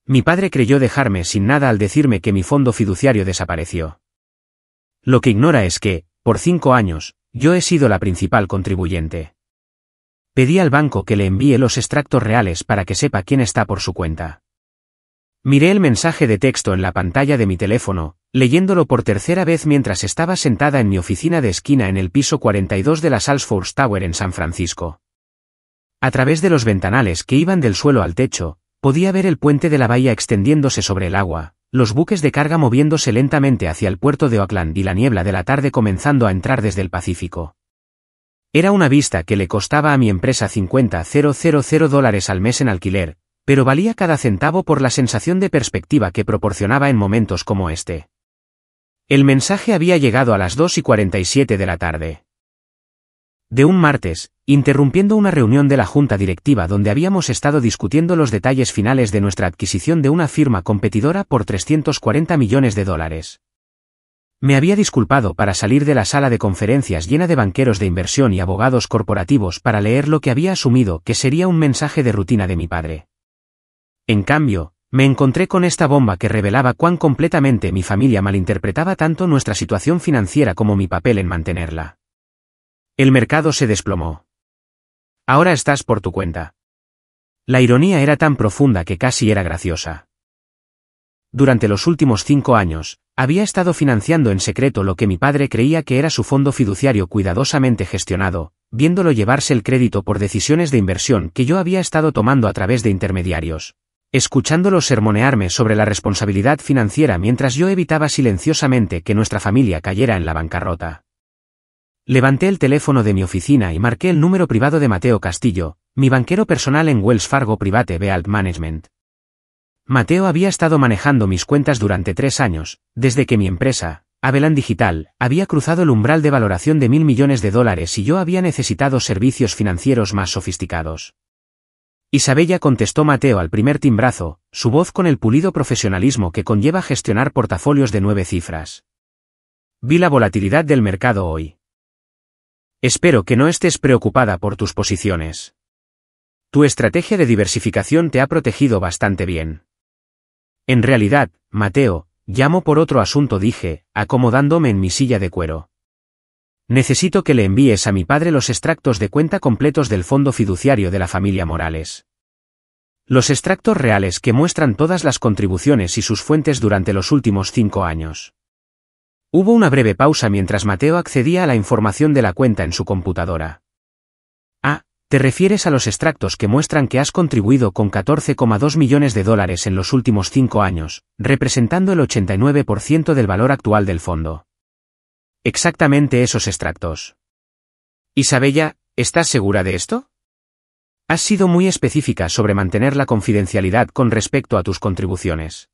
Mi padre creyó dejarme sin nada al decirme que mi fondo fiduciario desapareció. Lo que ignora es que, por 5 años, yo he sido la principal contribuyente. Pedí al banco que le envíe los extractos reales para que sepa quién está por su cuenta. Miré el mensaje de texto en la pantalla de mi teléfono, leyéndolo por tercera vez mientras estaba sentada en mi oficina de esquina en el piso 42 de la Salesforce Tower en San Francisco. A través de los ventanales que iban del suelo al techo, podía ver el puente de la bahía extendiéndose sobre el agua, los buques de carga moviéndose lentamente hacia el puerto de Oakland y la niebla de la tarde comenzando a entrar desde el Pacífico. Era una vista que le costaba a mi empresa $50,000 al mes en alquiler, pero valía cada centavo por la sensación de perspectiva que proporcionaba en momentos como este. El mensaje había llegado a las 2:47 de la tarde. De un martes, interrumpiendo una reunión de la junta directiva donde habíamos estado discutiendo los detalles finales de nuestra adquisición de una firma competidora por $340 millones. Me había disculpado para salir de la sala de conferencias llena de banqueros de inversión y abogados corporativos para leer lo que había asumido que sería un mensaje de rutina de mi padre. En cambio, me encontré con esta bomba que revelaba cuán completamente mi familia malinterpretaba tanto nuestra situación financiera como mi papel en mantenerla. El mercado se desplomó. Ahora estás por tu cuenta. La ironía era tan profunda que casi era graciosa. Durante los últimos 5 años, había estado financiando en secreto lo que mi padre creía que era su fondo fiduciario cuidadosamente gestionado, viéndolo llevarse el crédito por decisiones de inversión que yo había estado tomando a través de intermediarios, escuchándolo sermonearme sobre la responsabilidad financiera mientras yo evitaba silenciosamente que nuestra familia cayera en la bancarrota. Levanté el teléfono de mi oficina y marqué el número privado de Mateo Castillo, mi banquero personal en Wells Fargo Private Wealth Management. Mateo había estado manejando mis cuentas durante 3 años, desde que mi empresa, Avelan Digital, había cruzado el umbral de valoración de $1.000 millones y yo había necesitado servicios financieros más sofisticados. Isabella, contestó Mateo al primer timbrazo, su voz con el pulido profesionalismo que conlleva gestionar portafolios de 9 cifras. Vi la volatilidad del mercado hoy. Espero que no estés preocupada por tus posiciones. Tu estrategia de diversificación te ha protegido bastante bien. En realidad, Mateo, llamo por otro asunto, dije, acomodándome en mi silla de cuero. Necesito que le envíes a mi padre los extractos de cuenta completos del fondo fiduciario de la familia Morales. Los extractos reales que muestran todas las contribuciones y sus fuentes durante los últimos 5 años. Hubo una breve pausa mientras Mateo accedía a la información de la cuenta en su computadora. Ah, ¿te refieres a los extractos que muestran que has contribuido con $14,2 millones en los últimos 5 años, representando el 89% del valor actual del fondo? Exactamente esos extractos. Isabella, ¿estás segura de esto? Has sido muy específica sobre mantener la confidencialidad con respecto a tus contribuciones.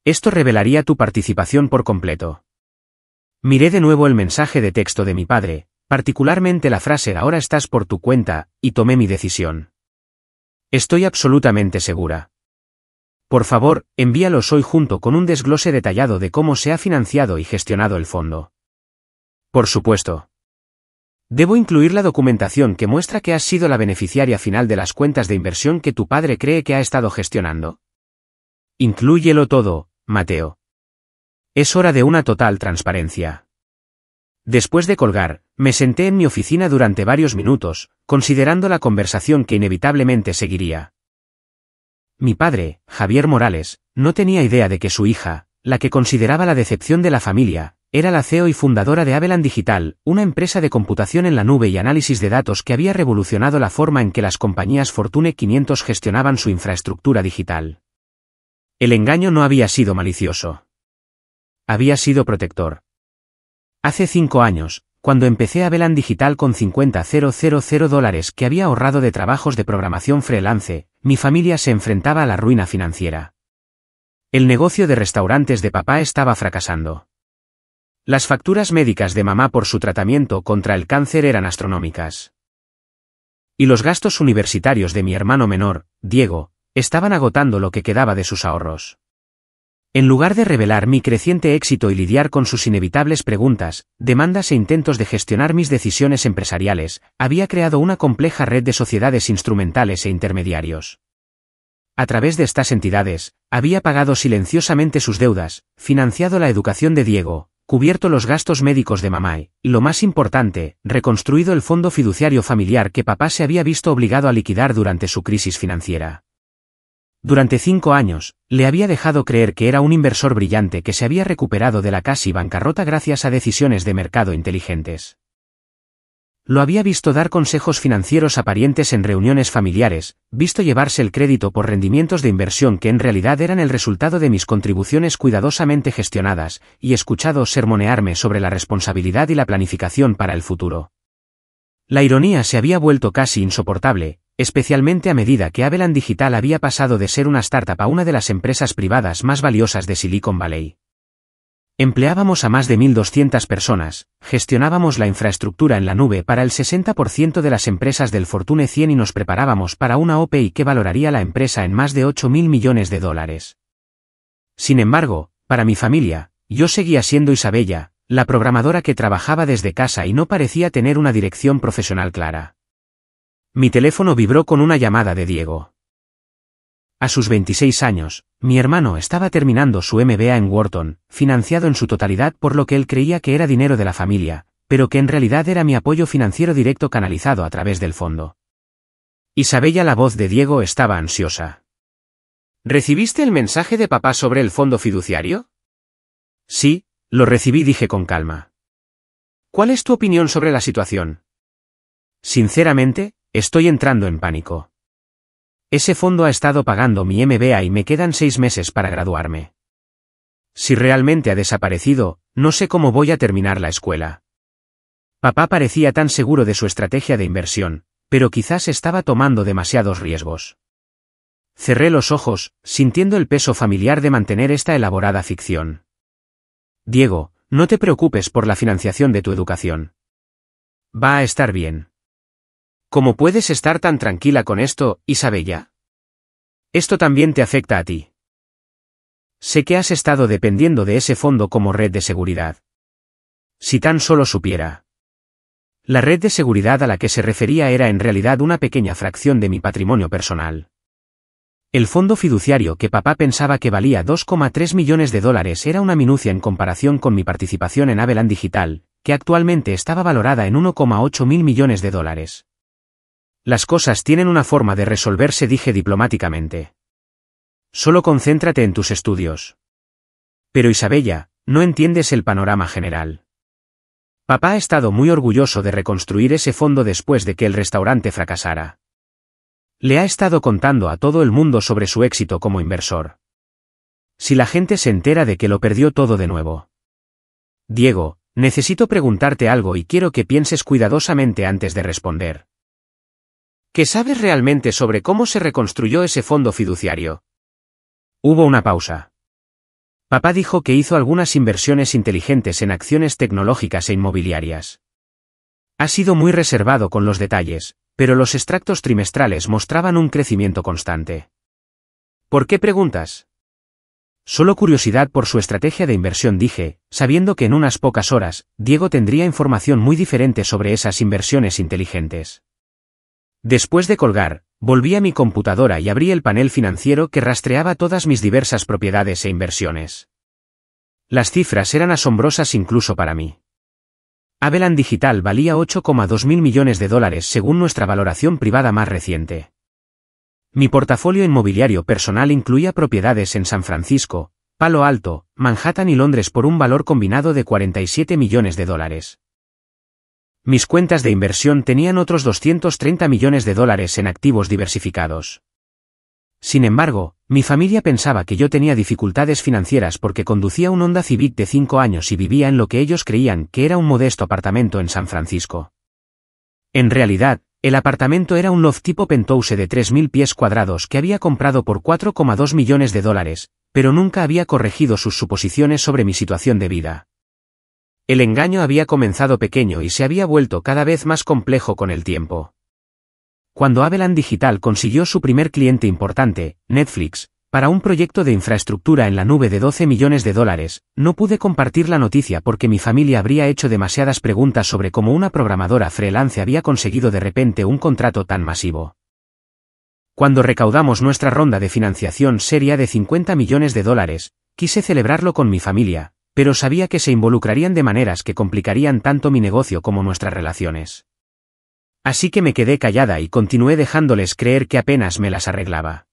Esto revelaría tu participación por completo. Miré de nuevo el mensaje de texto de mi padre, particularmente la frase «ahora estás por tu cuenta», y tomé mi decisión. Estoy absolutamente segura. Por favor, envíalos hoy junto con un desglose detallado de cómo se ha financiado y gestionado el fondo. Por supuesto. Debo incluir la documentación que muestra que has sido la beneficiaria final de las cuentas de inversión que tu padre cree que ha estado gestionando. Inclúyelo todo, Mateo. Es hora de una total transparencia. Después de colgar, me senté en mi oficina durante varios minutos, considerando la conversación que inevitablemente seguiría. Mi padre, Javier Morales, no tenía idea de que su hija, la que consideraba la decepción de la familia, era la CEO y fundadora de Avelan Digital, una empresa de computación en la nube y análisis de datos que había revolucionado la forma en que las compañías Fortune 500 gestionaban su infraestructura digital. El engaño no había sido malicioso. Había sido protector. Hace 5 años, cuando empecé Avelan Digital con $50,000 que había ahorrado de trabajos de programación freelance, mi familia se enfrentaba a la ruina financiera. El negocio de restaurantes de papá estaba fracasando. Las facturas médicas de mamá por su tratamiento contra el cáncer eran astronómicas. Y los gastos universitarios de mi hermano menor, Diego, estaban agotando lo que quedaba de sus ahorros. En lugar de revelar mi creciente éxito y lidiar con sus inevitables preguntas, demandas e intentos de gestionar mis decisiones empresariales, había creado una compleja red de sociedades instrumentales e intermediarios. a través de estas entidades, había pagado silenciosamente sus deudas, financiado la educación de Diego, cubierto los gastos médicos de mamá y, lo más importante, reconstruido el fondo fiduciario familiar que papá se había visto obligado a liquidar durante su crisis financiera. Durante 5 años, le había dejado creer que era un inversor brillante que se había recuperado de la casi bancarrota gracias a decisiones de mercado inteligentes. Lo había visto dar consejos financieros a parientes en reuniones familiares, visto llevarse el crédito por rendimientos de inversión que en realidad eran el resultado de mis contribuciones cuidadosamente gestionadas, y escuchado sermonearme sobre la responsabilidad y la planificación para el futuro. La ironía se había vuelto casi insoportable, especialmente a medida que Avalanche Digital había pasado de ser una startup a una de las empresas privadas más valiosas de Silicon Valley. Empleábamos a más de 1.200 personas, gestionábamos la infraestructura en la nube para el 60% de las empresas del Fortune 100 y nos preparábamos para una OPI que valoraría la empresa en más de $8.000 millones. Sin embargo, para mi familia, yo seguía siendo Isabella, la programadora que trabajaba desde casa y no parecía tener una dirección profesional clara. Mi teléfono vibró con una llamada de Diego. A sus 26 años, mi hermano estaba terminando su MBA en Wharton, financiado en su totalidad por lo que él creía que era dinero de la familia, pero que en realidad era mi apoyo financiero directo canalizado a través del fondo. Isabella, la voz de Diego, estaba ansiosa. ¿Recibiste el mensaje de papá sobre el fondo fiduciario? Sí, lo recibí, dije con calma. ¿Cuál es tu opinión sobre la situación? Sinceramente, estoy entrando en pánico. Ese fondo ha estado pagando mi MBA y me quedan 6 meses para graduarme. Si realmente ha desaparecido, no sé cómo voy a terminar la escuela. Papá parecía tan seguro de su estrategia de inversión, pero quizás estaba tomando demasiados riesgos. Cerré los ojos, sintiendo el peso familiar de mantener esta elaborada ficción. Diego, no te preocupes por la financiación de tu educación. Va a estar bien. ¿Cómo puedes estar tan tranquila con esto, Isabella? Esto también te afecta a ti. Sé que has estado dependiendo de ese fondo como red de seguridad. Si tan solo supiera. La red de seguridad a la que se refería era en realidad una pequeña fracción de mi patrimonio personal. El fondo fiduciario que papá pensaba que valía $2,3 millones era una minucia en comparación con mi participación en Avalanche Digital, que actualmente estaba valorada en $1,8 mil millones. Las cosas tienen una forma de resolverse, dije diplomáticamente. Solo concéntrate en tus estudios. Pero Isabella, no entiendes el panorama general. Papá ha estado muy orgulloso de reconstruir ese fondo después de que el restaurante fracasara. Le ha estado contando a todo el mundo sobre su éxito como inversor. Si la gente se entera de que lo perdió todo de nuevo. Diego, necesito preguntarte algo y quiero que pienses cuidadosamente antes de responder. ¿Qué sabes realmente sobre cómo se reconstruyó ese fondo fiduciario? Hubo una pausa. Papá dijo que hizo algunas inversiones inteligentes en acciones tecnológicas e inmobiliarias. Ha sido muy reservado con los detalles, pero los extractos trimestrales mostraban un crecimiento constante. ¿Por qué preguntas? Solo curiosidad por su estrategia de inversión, dije, sabiendo que en unas pocas horas, Diego tendría información muy diferente sobre esas inversiones inteligentes. Después de colgar, volví a mi computadora y abrí el panel financiero que rastreaba todas mis diversas propiedades e inversiones. Las cifras eran asombrosas incluso para mí. Avalanche Digital valía $8,2 mil millones según nuestra valoración privada más reciente. Mi portafolio inmobiliario personal incluía propiedades en San Francisco, Palo Alto, Manhattan y Londres por un valor combinado de $47 millones. Mis cuentas de inversión tenían otros $230 millones en activos diversificados. Sin embargo, mi familia pensaba que yo tenía dificultades financieras porque conducía un Honda Civic de 5 años y vivía en lo que ellos creían que era un modesto apartamento en San Francisco. En realidad, el apartamento era un loft tipo penthouse de 3.000 pies cuadrados que había comprado por $4,2 millones, pero nunca había corregido sus suposiciones sobre mi situación de vida. El engaño había comenzado pequeño y se había vuelto cada vez más complejo con el tiempo. Cuando Avalanche Digital consiguió su primer cliente importante, Netflix, para un proyecto de infraestructura en la nube de $12 millones, no pude compartir la noticia porque mi familia habría hecho demasiadas preguntas sobre cómo una programadora freelance había conseguido de repente un contrato tan masivo. Cuando recaudamos nuestra ronda de financiación seria de $50 millones, quise celebrarlo con mi familia, pero sabía que se involucrarían de maneras que complicarían tanto mi negocio como nuestras relaciones. Así que me quedé callada y continué dejándoles creer que apenas me las arreglaba.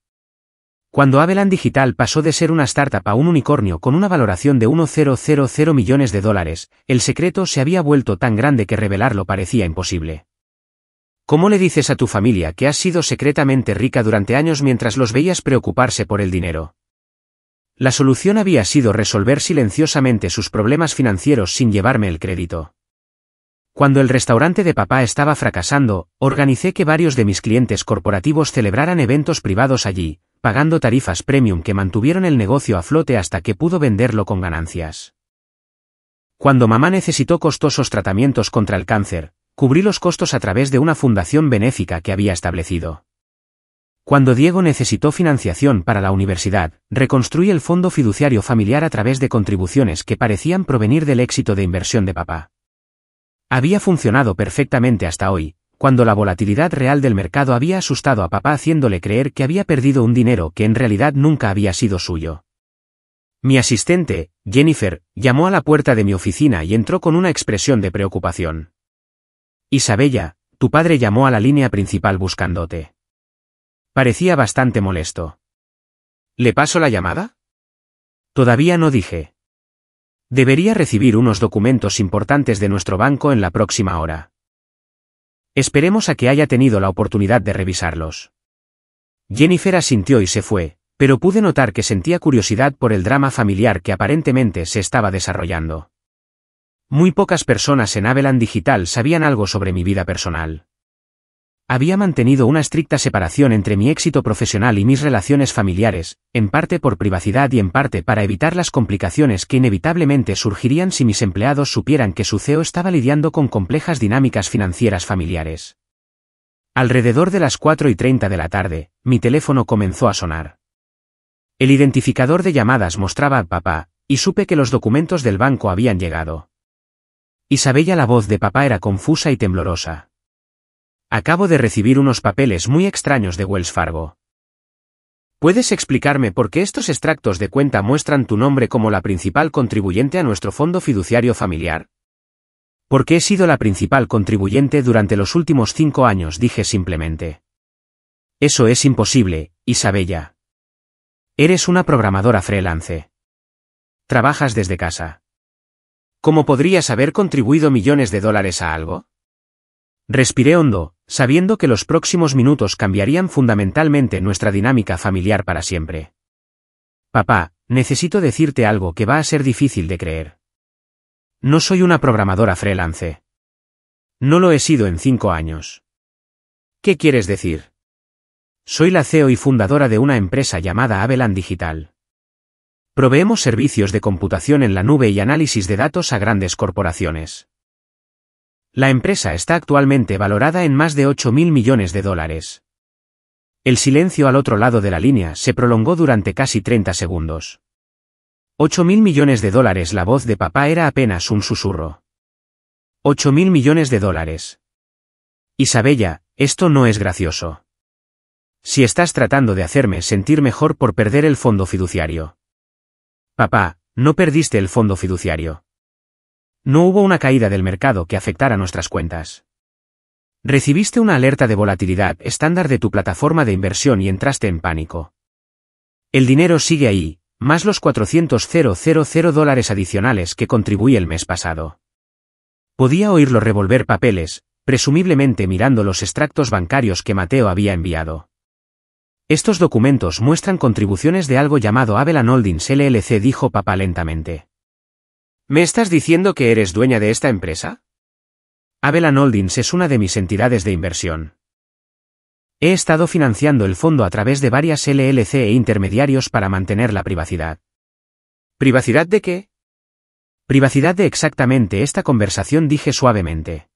Cuando Abeland Digital pasó de ser una startup a un unicornio con una valoración de $1,000 millones, el secreto se había vuelto tan grande que revelarlo parecía imposible. ¿Cómo le dices a tu familia que has sido secretamente rica durante años mientras los veías preocuparse por el dinero? La solución había sido resolver silenciosamente sus problemas financieros sin llevarme el crédito. Cuando el restaurante de papá estaba fracasando, organicé que varios de mis clientes corporativos celebraran eventos privados allí, pagando tarifas premium que mantuvieron el negocio a flote hasta que pudo venderlo con ganancias. Cuando mamá necesitó costosos tratamientos contra el cáncer, cubrí los costos a través de una fundación benéfica que había establecido. Cuando Diego necesitó financiación para la universidad, reconstruí el fondo fiduciario familiar a través de contribuciones que parecían provenir del éxito de inversión de papá. Había funcionado perfectamente hasta hoy, cuando la volatilidad real del mercado había asustado a papá haciéndole creer que había perdido un dinero que en realidad nunca había sido suyo. Mi asistente, Jennifer, llamó a la puerta de mi oficina y entró con una expresión de preocupación. Isabella, tu padre llamó a la línea principal buscándote. Parecía bastante molesto. ¿Le paso la llamada? Todavía no, dije. Debería recibir unos documentos importantes de nuestro banco en la próxima hora. Esperemos a que haya tenido la oportunidad de revisarlos. Jennifer asintió y se fue, pero pude notar que sentía curiosidad por el drama familiar que aparentemente se estaba desarrollando. Muy pocas personas en Abeland Digital sabían algo sobre mi vida personal. Había mantenido una estricta separación entre mi éxito profesional y mis relaciones familiares, en parte por privacidad y en parte para evitar las complicaciones que inevitablemente surgirían si mis empleados supieran que su CEO estaba lidiando con complejas dinámicas financieras familiares. Alrededor de las 4:30 de la tarde, mi teléfono comenzó a sonar. El identificador de llamadas mostraba a papá, y supe que los documentos del banco habían llegado. Isabella, la voz de papá era confusa y temblorosa. Acabo de recibir unos papeles muy extraños de Wells Fargo. ¿Puedes explicarme por qué estos extractos de cuenta muestran tu nombre como la principal contribuyente a nuestro fondo fiduciario familiar? Porque he sido la principal contribuyente durante los últimos 5 años, dije simplemente. Eso es imposible, Isabella. Eres una programadora freelance. Trabajas desde casa. ¿Cómo podrías haber contribuido millones de dólares a algo? Respiré hondo, sabiendo que los próximos minutos cambiarían fundamentalmente nuestra dinámica familiar para siempre. Papá, necesito decirte algo que va a ser difícil de creer. No soy una programadora freelance. No lo he sido en 5 años. ¿Qué quieres decir? Soy la CEO y fundadora de una empresa llamada Abeland Digital. Proveemos servicios de computación en la nube y análisis de datos a grandes corporaciones. La empresa está actualmente valorada en más de $8.000 millones. El silencio al otro lado de la línea se prolongó durante casi 30 segundos. $8.000 millones, la voz de papá era apenas un susurro. $8.000 millones. Isabella, esto no es gracioso. Si estás tratando de hacerme sentir mejor por perder el fondo fiduciario. Papá, no perdiste el fondo fiduciario. No hubo una caída del mercado que afectara nuestras cuentas. Recibiste una alerta de volatilidad estándar de tu plataforma de inversión y entraste en pánico. El dinero sigue ahí, más los $400,000 adicionales que contribuí el mes pasado. Podía oírlo revolver papeles, presumiblemente mirando los extractos bancarios que Mateo había enviado. Estos documentos muestran contribuciones de algo llamado Abeland Holdings LLC, dijo papá lentamente. ¿Me estás diciendo que eres dueña de esta empresa? Abeland Holdings es una de mis entidades de inversión. He estado financiando el fondo a través de varias LLC e intermediarios para mantener la privacidad. ¿Privacidad de qué? Privacidad de exactamente esta conversación, dije suavemente.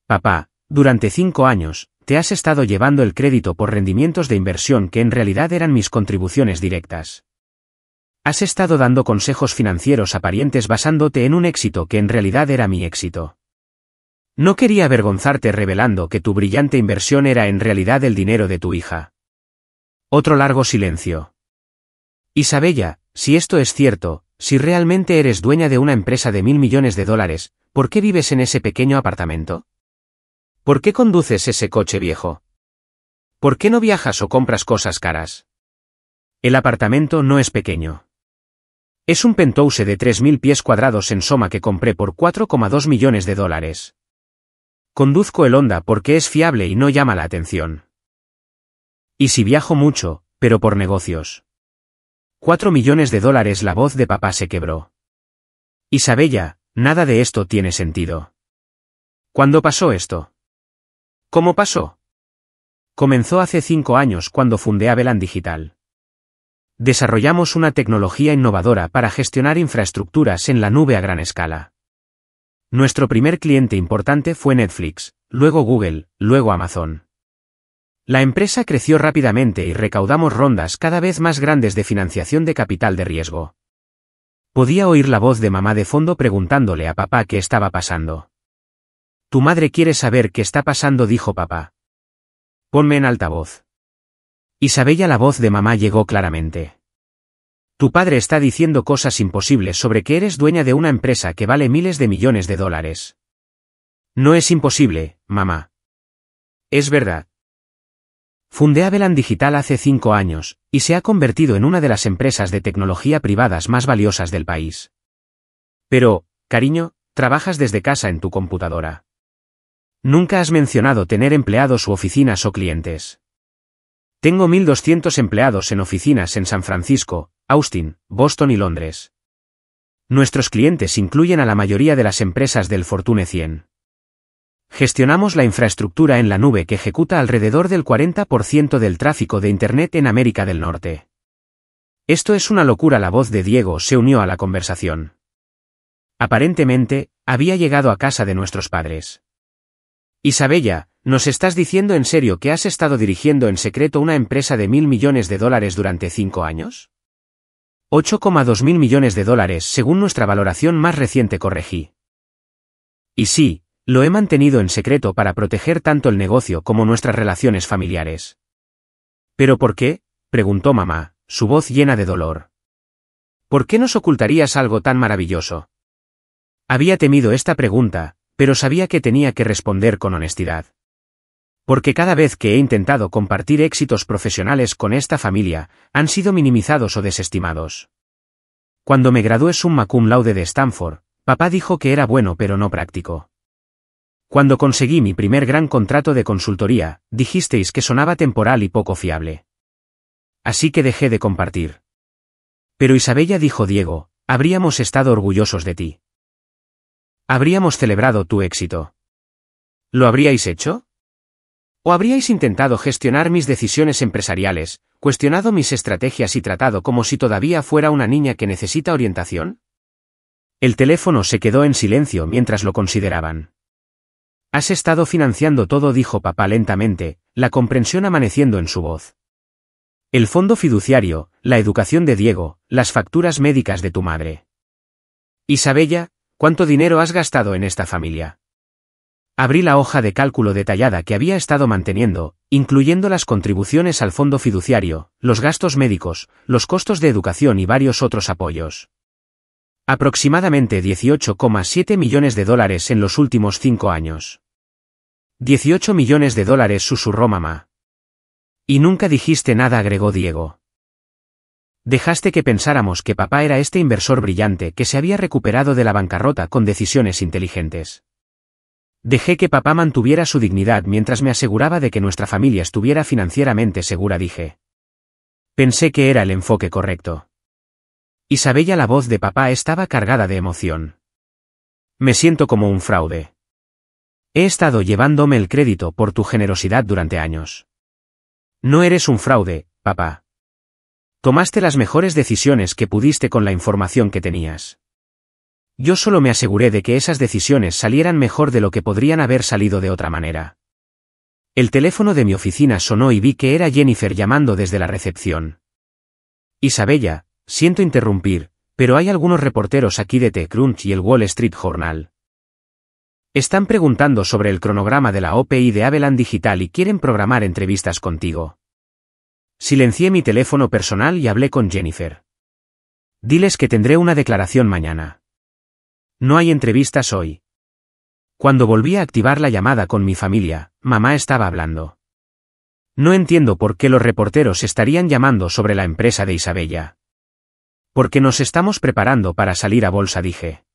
Papá, durante 5 años, te has estado llevando el crédito por rendimientos de inversión que en realidad eran mis contribuciones directas. Has estado dando consejos financieros a parientes basándote en un éxito que en realidad era mi éxito. No quería avergonzarte revelando que tu brillante inversión era en realidad el dinero de tu hija. Otro largo silencio. Isabella, si esto es cierto, si realmente eres dueña de una empresa de $1.000 millones, ¿por qué vives en ese pequeño apartamento? ¿Por qué conduces ese coche viejo? ¿Por qué no viajas o compras cosas caras? El apartamento no es pequeño. Es un penthouse de 3.000 pies cuadrados en Soma que compré por $4,2 millones. Conduzco el Honda porque es fiable y no llama la atención. Y si viajo mucho, pero por negocios. $4 millones. La voz de papá se quebró. Isabella, nada de esto tiene sentido. ¿Cuándo pasó esto? ¿Cómo pasó? Comenzó hace 5 años cuando fundé Aveland Digital. Desarrollamos una tecnología innovadora para gestionar infraestructuras en la nube a gran escala. Nuestro primer cliente importante fue Netflix, luego Google, luego Amazon. La empresa creció rápidamente y recaudamos rondas cada vez más grandes de financiación de capital de riesgo. Podía oír la voz de mamá de fondo preguntándole a papá qué estaba pasando. Tu madre quiere saber qué está pasando, dijo papá. Ponme en altavoz. Isabella, la voz de mamá llegó claramente. Tu padre está diciendo cosas imposibles sobre que eres dueña de una empresa que vale miles de millones de dólares. No es imposible, mamá. Es verdad. Fundé Aveland Digital hace 5 años, y se ha convertido en una de las empresas de tecnología privadas más valiosas del país. Pero, cariño, trabajas desde casa en tu computadora. Nunca has mencionado tener empleados u oficinas o clientes. Tengo 1.200 empleados en oficinas en San Francisco, Austin, Boston y Londres. Nuestros clientes incluyen a la mayoría de las empresas del Fortune 100. Gestionamos la infraestructura en la nube que ejecuta alrededor del 40% del tráfico de Internet en América del Norte. Esto es una locura. La voz de Diego se unió a la conversación. Aparentemente, había llegado a casa de nuestros padres. Isabella, ¿nos estás diciendo en serio que has estado dirigiendo en secreto una empresa de $1.000 millones durante 5 años? $8,2 mil millones según nuestra valoración más reciente, corregí. Y sí, lo he mantenido en secreto para proteger tanto el negocio como nuestras relaciones familiares. ¿Pero por qué?, preguntó mamá, su voz llena de dolor. ¿Por qué nos ocultarías algo tan maravilloso? Había temido esta pregunta, pero sabía que tenía que responder con honestidad. Porque cada vez que he intentado compartir éxitos profesionales con esta familia, han sido minimizados o desestimados. Cuando me gradué summa cum laude de Stanford, papá dijo que era bueno pero no práctico. Cuando conseguí mi primer gran contrato de consultoría, dijisteis que sonaba temporal y poco fiable. Así que dejé de compartir. Pero Isabella, dijo Diego, habríamos estado orgullosos de ti. Habríamos celebrado tu éxito. ¿Lo habríais hecho? ¿O habríais intentado gestionar mis decisiones empresariales, cuestionado mis estrategias y tratado como si todavía fuera una niña que necesita orientación? El teléfono se quedó en silencio mientras lo consideraban. Has estado financiando todo, dijo papá lentamente, la comprensión amaneciendo en su voz. El fondo fiduciario, la educación de Diego, las facturas médicas de tu madre. Isabella, ¿cuánto dinero has gastado en esta familia? Abrí la hoja de cálculo detallada que había estado manteniendo, incluyendo las contribuciones al fondo fiduciario, los gastos médicos, los costos de educación y varios otros apoyos. Aproximadamente $18,7 millones en los últimos 5 años. $18 millones, susurró mamá. Y nunca dijiste nada, agregó Diego. Dejaste que pensáramos que papá era este inversor brillante que se había recuperado de la bancarrota con decisiones inteligentes. Dejé que papá mantuviera su dignidad mientras me aseguraba de que nuestra familia estuviera financieramente segura, dije. Pensé que era el enfoque correcto. Isabella, la voz de papá estaba cargada de emoción. Me siento como un fraude. He estado llevándome el crédito por tu generosidad durante años. No eres un fraude, papá. Tomaste las mejores decisiones que pudiste con la información que tenías. Yo solo me aseguré de que esas decisiones salieran mejor de lo que podrían haber salido de otra manera. El teléfono de mi oficina sonó y vi que era Jennifer llamando desde la recepción. Isabella, siento interrumpir, pero hay algunos reporteros aquí de TechCrunch y el Wall Street Journal. Están preguntando sobre el cronograma de la OPI de Aveland Digital y quieren programar entrevistas contigo. Silencié mi teléfono personal y hablé con Jennifer. Diles que tendré una declaración mañana. No hay entrevistas hoy. Cuando volví a activar la llamada con mi familia, mamá estaba hablando. No entiendo por qué los reporteros estarían llamando sobre la empresa de Isabella. Porque nos estamos preparando para salir a bolsa, dije.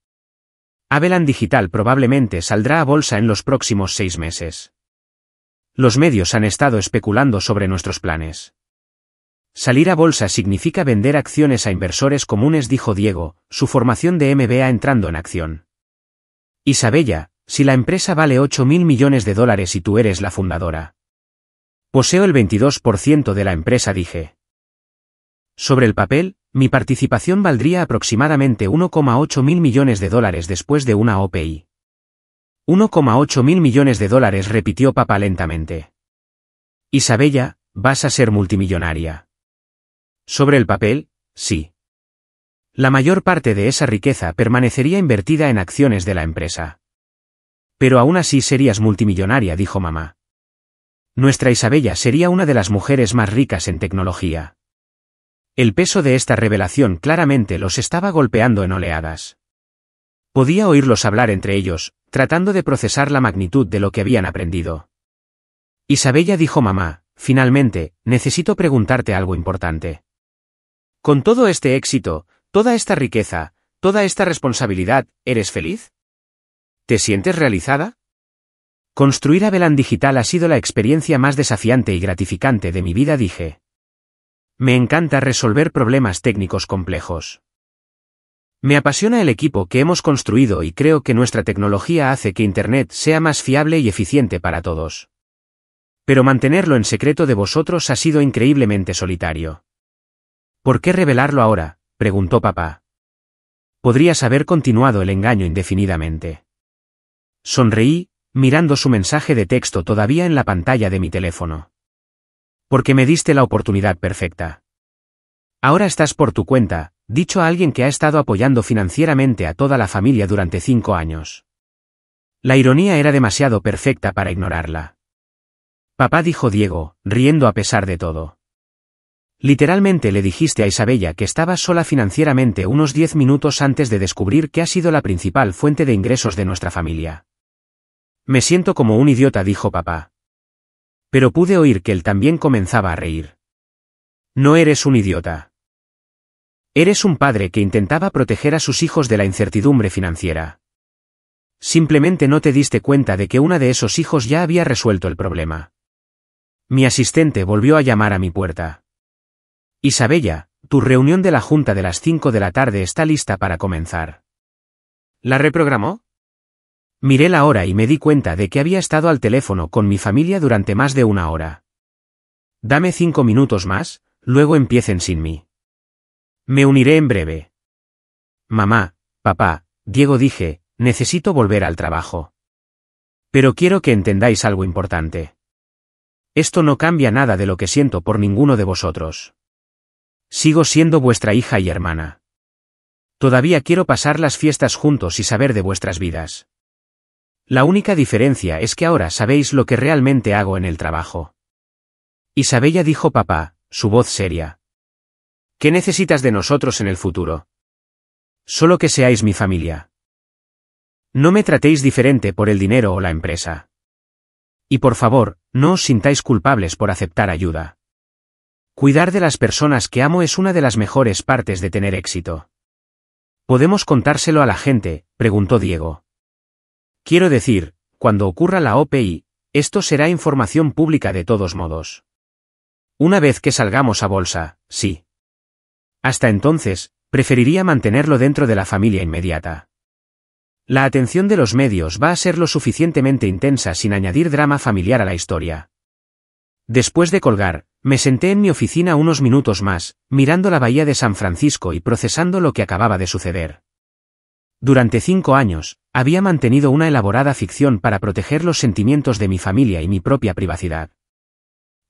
Aveland Digital probablemente saldrá a bolsa en los próximos 6 meses. Los medios han estado especulando sobre nuestros planes. Salir a bolsa significa vender acciones a inversores comunes, dijo Diego, su formación de MBA entrando en acción. Isabella, si la empresa vale $8.000 millones y tú eres la fundadora. Poseo el 22% de la empresa, dije. Sobre el papel, mi participación valdría aproximadamente $1,8 mil millones después de una OPI. $1,8 mil millones, repitió papá lentamente. Isabella, vas a ser multimillonaria. Sobre el papel, sí. La mayor parte de esa riqueza permanecería invertida en acciones de la empresa. Pero aún así serías multimillonaria, dijo mamá. Nuestra Isabella sería una de las mujeres más ricas en tecnología. El peso de esta revelación claramente los estaba golpeando en oleadas. Podía oírlos hablar entre ellos, tratando de procesar la magnitud de lo que habían aprendido. Isabella, dijo mamá, finalmente, necesito preguntarte algo importante. Con todo este éxito, toda esta riqueza, toda esta responsabilidad, ¿eres feliz? ¿Te sientes realizada? Construir Aveland Digital ha sido la experiencia más desafiante y gratificante de mi vida, dije. Me encanta resolver problemas técnicos complejos. Me apasiona el equipo que hemos construido y creo que nuestra tecnología hace que Internet sea más fiable y eficiente para todos. Pero mantenerlo en secreto de vosotros ha sido increíblemente solitario. ¿Por qué revelarlo ahora?, preguntó papá. Podrías haber continuado el engaño indefinidamente. Sonreí, mirando su mensaje de texto todavía en la pantalla de mi teléfono. Porque me diste la oportunidad perfecta. Ahora estás por tu cuenta, dicho a alguien que ha estado apoyando financieramente a toda la familia durante 5 años. La ironía era demasiado perfecta para ignorarla. Papá, dijo Diego, riendo a pesar de todo. Literalmente le dijiste a Isabella que estabas sola financieramente unos 10 minutos antes de descubrir que ha sido la principal fuente de ingresos de nuestra familia. Me siento como un idiota, dijo papá. Pero pude oír que él también comenzaba a reír. No eres un idiota. Eres un padre que intentaba proteger a sus hijos de la incertidumbre financiera. Simplemente no te diste cuenta de que uno de esos hijos ya había resuelto el problema. Mi asistente volvió a llamar a mi puerta. Isabella, tu reunión de la junta de las 5 de la tarde está lista para comenzar. ¿La reprogramó? Miré la hora y me di cuenta de que había estado al teléfono con mi familia durante más de 1 hora. Dame 5 minutos más, luego empiecen sin mí. Me uniré en breve. Mamá, papá, Diego, dije, necesito volver al trabajo. Pero quiero que entendáis algo importante. Esto no cambia nada de lo que siento por ninguno de vosotros. Sigo siendo vuestra hija y hermana. Todavía quiero pasar las fiestas juntos y saber de vuestras vidas. La única diferencia es que ahora sabéis lo que realmente hago en el trabajo. Isabella, dijo papá, su voz seria. ¿Qué necesitas de nosotros en el futuro? Solo que seáis mi familia. No me tratéis diferente por el dinero o la empresa. Y por favor, no os sintáis culpables por aceptar ayuda. Cuidar de las personas que amo es una de las mejores partes de tener éxito. ¿Podemos contárselo a la gente?, preguntó Diego. Quiero decir, cuando ocurra la OPI, esto será información pública de todos modos. Una vez que salgamos a bolsa, sí. Hasta entonces, preferiría mantenerlo dentro de la familia inmediata. La atención de los medios va a ser lo suficientemente intensa sin añadir drama familiar a la historia. Después de colgar, me senté en mi oficina unos minutos más, mirando la bahía de San Francisco y procesando lo que acababa de suceder. Durante 5 años, había mantenido una elaborada ficción para proteger los sentimientos de mi familia y mi propia privacidad.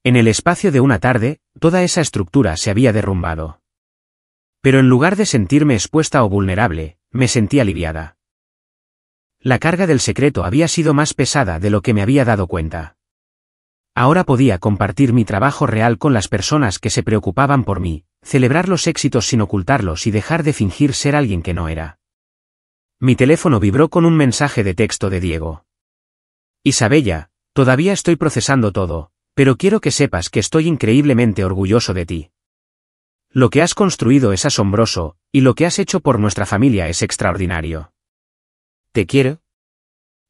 En el espacio de una tarde, toda esa estructura se había derrumbado. Pero en lugar de sentirme expuesta o vulnerable, me sentí aliviada. La carga del secreto había sido más pesada de lo que me había dado cuenta. Ahora podía compartir mi trabajo real con las personas que se preocupaban por mí, celebrar los éxitos sin ocultarlos y dejar de fingir ser alguien que no era. Mi teléfono vibró con un mensaje de texto de Diego. Isabella, todavía estoy procesando todo, pero quiero que sepas que estoy increíblemente orgulloso de ti. Lo que has construido es asombroso, y lo que has hecho por nuestra familia es extraordinario. Te quiero.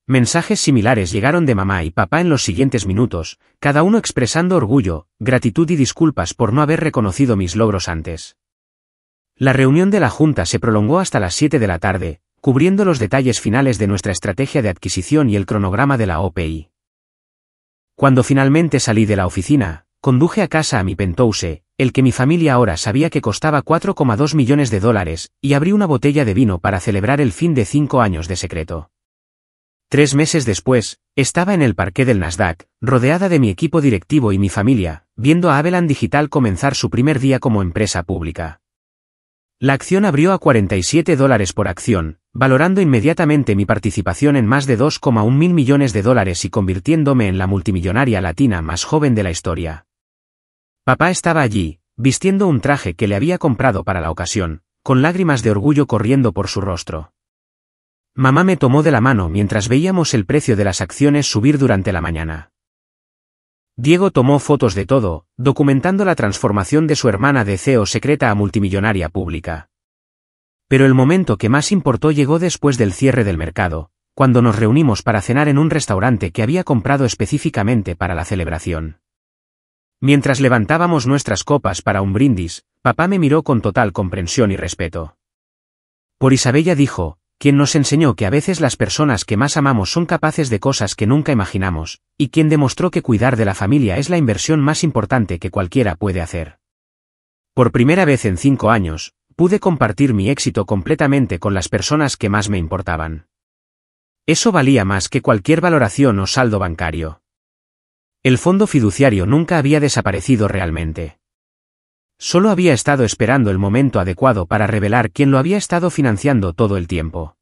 Mensajes similares llegaron de mamá y papá en los siguientes minutos, cada uno expresando orgullo, gratitud y disculpas por no haber reconocido mis logros antes. La reunión de la junta se prolongó hasta las 7 de la tarde, cubriendo los detalles finales de nuestra estrategia de adquisición y el cronograma de la OPI. Cuando finalmente salí de la oficina, conduje a casa a mi penthouse, el que mi familia ahora sabía que costaba $4,2 millones, y abrí una botella de vino para celebrar el fin de 5 años de secreto. 3 meses después, estaba en el parqué del Nasdaq, rodeada de mi equipo directivo y mi familia, viendo a Avalon Digital comenzar su primer día como empresa pública. La acción abrió a $47 por acción, valorando inmediatamente mi participación en más de $2,1 mil millones y convirtiéndome en la multimillonaria latina más joven de la historia. Papá estaba allí, vistiendo un traje que le había comprado para la ocasión, con lágrimas de orgullo corriendo por su rostro. Mamá me tomó de la mano mientras veíamos el precio de las acciones subir durante la mañana. Diego tomó fotos de todo, documentando la transformación de su hermana de CEO secreta a multimillonaria pública. Pero el momento que más importó llegó después del cierre del mercado, cuando nos reunimos para cenar en un restaurante que había comprado específicamente para la celebración. Mientras levantábamos nuestras copas para un brindis, papá me miró con total comprensión y respeto. Por Isabella dijo, quien nos enseñó que a veces las personas que más amamos son capaces de cosas que nunca imaginamos, y quien demostró que cuidar de la familia es la inversión más importante que cualquiera puede hacer. Por primera vez en 5 años, pude compartir mi éxito completamente con las personas que más me importaban. Eso valía más que cualquier valoración o saldo bancario. El fondo fiduciario nunca había desaparecido realmente. Solo había estado esperando el momento adecuado para revelar quién lo había estado financiando todo el tiempo.